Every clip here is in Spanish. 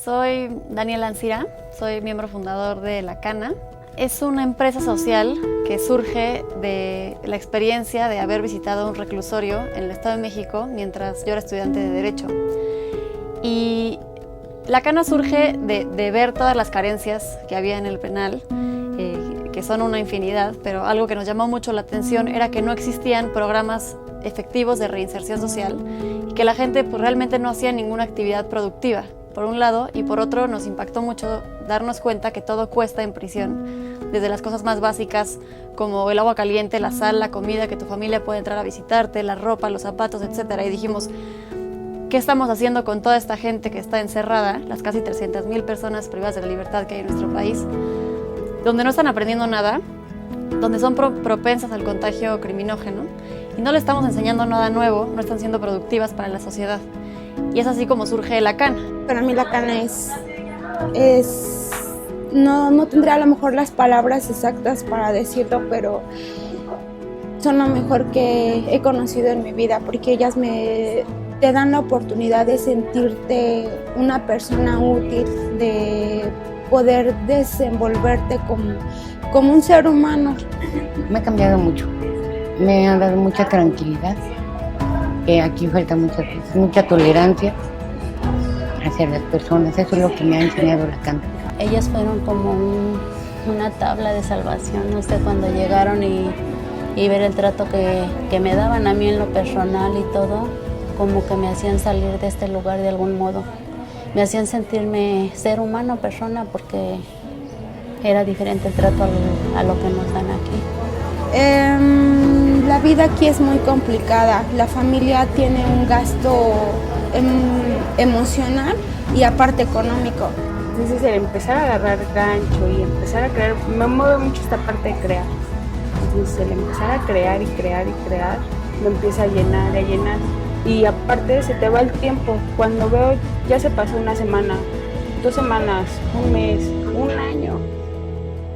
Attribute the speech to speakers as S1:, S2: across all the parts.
S1: Soy Daniela Ancira, soy miembro fundador de La Cana. Es una empresa social que surge de la experiencia de haber visitado un reclusorio en el Estado de México mientras yo era estudiante de Derecho. Y La Cana surge de ver todas las carencias que había en el penal, que son una infinidad, pero algo que nos llamó mucho la atención era que no existían programas efectivos de reinserción social y que la gente realmente no hacía ninguna actividad productiva, por un lado, y por otro nos impactó mucho darnos cuenta que todo cuesta en prisión, desde las cosas más básicas como el agua caliente, la sal, la comida, que tu familia puede entrar a visitarte, la ropa, los zapatos, etc. Y dijimos, ¿qué estamos haciendo con toda esta gente que está encerrada, las casi 300,000 personas privadas de la libertad que hay en nuestro país, donde no están aprendiendo nada, donde son propensas al contagio criminógeno y no le estamos enseñando nada nuevo, no están siendo productivas para la sociedad? Y es así como surge La Cana.
S2: Para mí La Cana no tendría a lo mejor las palabras exactas para decirlo, pero son lo mejor que he conocido en mi vida, porque ellas te dan la oportunidad de sentirte una persona útil, de poder desenvolverte como un ser humano.
S3: Me ha cambiado mucho, me ha dado mucha tranquilidad, que aquí falta mucha tolerancia hacia las personas. Eso es lo que me ha enseñado La Cana.
S4: Ellas fueron como una tabla de salvación, no sé, cuando llegaron y ver el trato que me daban a mí en lo personal y todo, como que me hacían salir de este lugar de algún modo. Me hacían sentirme ser humano, persona, porque era diferente el trato a lo que nos dan aquí.
S2: La vida aquí es muy complicada. La familia tiene un gasto emocional y aparte económico.
S5: Entonces el empezar a agarrar gancho y empezar a crear, me mueve mucho esta parte de crear. Entonces el empezar a crear y crear y crear, me empieza a llenar. Y aparte se te va el tiempo. Cuando veo, ya se pasó una semana, 2 semanas, un mes, un año.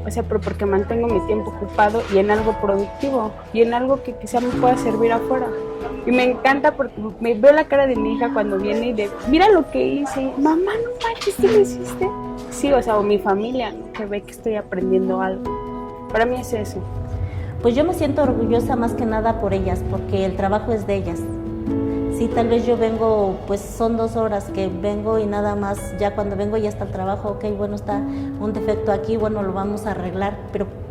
S5: O sea, pero porque mantengo mi tiempo ocupado y en algo productivo y en algo que quizá me pueda servir afuera. Y me encanta porque me veo la cara de mi hija cuando viene y de, mira lo que hice, mamá, no manches, ¿qué lo hiciste? Sí, o sea, o mi familia, ¿no? Que ve que estoy aprendiendo algo. Para mí es eso.
S4: Pues yo me siento orgullosa más que nada por ellas, porque el trabajo es de ellas. Sí, tal vez yo vengo, pues son 2 horas que vengo y nada más, ya cuando vengo ya está el trabajo, ok, bueno, está un defecto aquí, bueno, lo vamos a arreglar,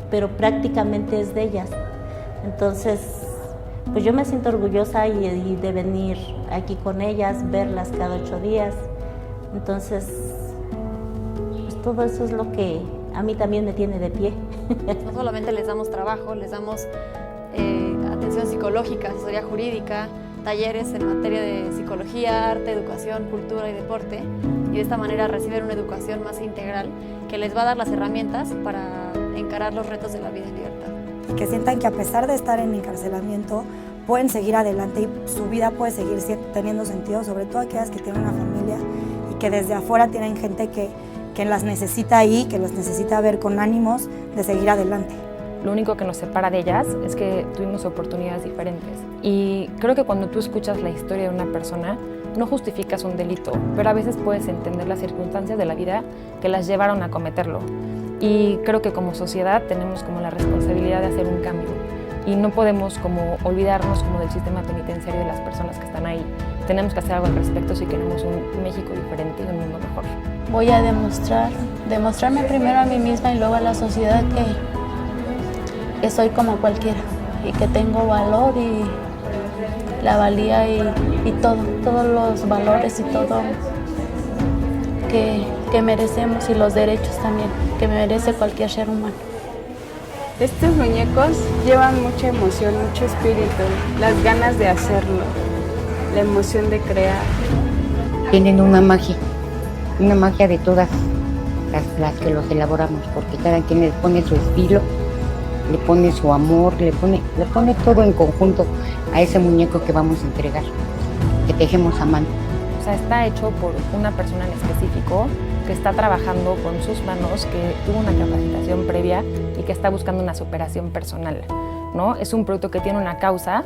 S4: pero prácticamente es de ellas. Entonces, pues yo me siento orgullosa y de venir aquí con ellas, verlas cada 8 días. Entonces, pues todo eso es lo que a mí también me tiene de pie.
S1: No solamente les damos trabajo, les damos atención psicológica, asesoría jurídica, talleres en materia de psicología, arte, educación, cultura y deporte, y de esta manera reciben una educación más integral que les va a dar las herramientas para encarar los retos de la vida en libertad.
S6: Que sientan que a pesar de estar en encarcelamiento pueden seguir adelante y su vida puede seguir teniendo sentido, sobre todo aquellas que tienen una familia y que desde afuera tienen gente que las necesita ahí, que los necesita ver con ánimos de seguir adelante.
S7: Lo único que nos separa de ellas es que tuvimos oportunidades diferentes. Y creo que cuando tú escuchas la historia de una persona, no justificas un delito, pero a veces puedes entender las circunstancias de la vida que las llevaron a cometerlo. Y creo que como sociedad tenemos como la responsabilidad de hacer un cambio. Y no podemos como olvidarnos como del sistema penitenciario de las personas que están ahí. Tenemos que hacer algo al respecto si queremos un México diferente y un mundo mejor.
S4: Voy a demostrarme primero a mí misma y luego a la sociedad que soy como cualquiera y que tengo valor y la valía y todos los valores y todo que merecemos y los derechos también que merece cualquier ser humano.
S5: Estos muñecos llevan mucha emoción, mucho espíritu, las ganas de hacerlo, la emoción de crear.
S3: Tienen una magia de todas las que los elaboramos, porque cada quien le pone su estilo, le pone su amor, le pone todo en conjunto a ese muñeco que vamos a entregar, que tejemos a mano.
S7: O sea, está hecho por una persona en específico que está trabajando con sus manos, que tuvo una capacitación previa y que está buscando una superación personal, ¿no? Es un producto que tiene una causa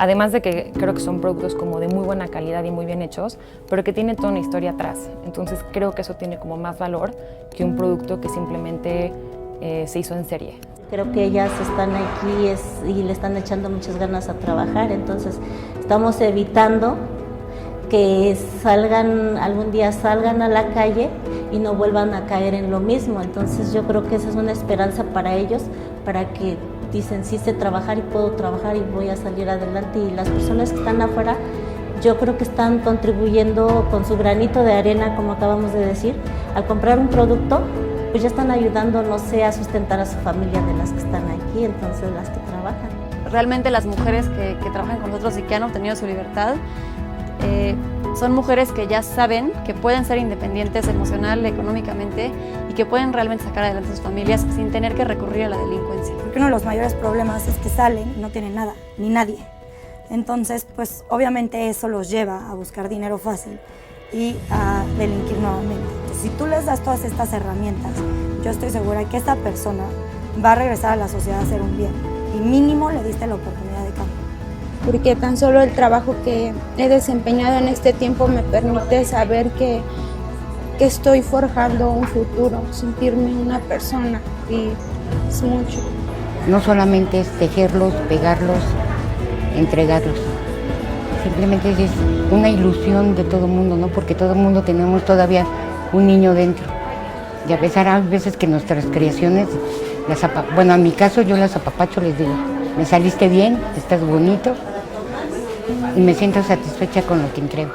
S7: Además de que creo que son productos como de muy buena calidad y muy bien hechos, pero que tienen toda una historia atrás. Entonces creo que eso tiene como más valor que un producto que simplemente se hizo en serie.
S4: Creo que ellas están aquí y le están echando muchas ganas a trabajar, entonces estamos evitando que algún día salgan a la calle y no vuelvan a caer en lo mismo. Entonces yo creo que esa es una esperanza para ellos, para que dicen, sí sé trabajar y puedo trabajar y voy a salir adelante. Y las personas que están afuera, yo creo que están contribuyendo con su granito de arena, como acabamos de decir, al comprar un producto, pues ya están ayudando, no sé, a sustentar a su familia de las que están aquí, entonces las que trabajan.
S1: Realmente las mujeres que trabajan con nosotros y que han obtenido su libertad, son mujeres que ya saben que pueden ser independientes emocional, económicamente y que pueden realmente sacar adelante sus familias sin tener que recurrir a la delincuencia.
S6: Porque uno de los mayores problemas es que salen y no tienen nada, ni nadie. Entonces, pues obviamente eso los lleva a buscar dinero fácil y a delinquir nuevamente. Si tú les das todas estas herramientas, yo estoy segura que esta persona va a regresar a la sociedad a hacer un bien y mínimo le diste la oportunidad de cambio.
S2: Porque tan solo el trabajo que he desempeñado en este tiempo me permite saber que estoy forjando un futuro, sentirme una persona, y es mucho.
S3: No solamente es tejerlos, pegarlos, entregarlos. Simplemente es una ilusión de todo el mundo, ¿no? Porque todo el mundo tenemos todavía un niño dentro. Y a pesar, hay veces que nuestras creaciones, bueno, en mi caso yo las apapacho, les digo, me saliste bien, estás bonito y me siento satisfecha con lo que entrego.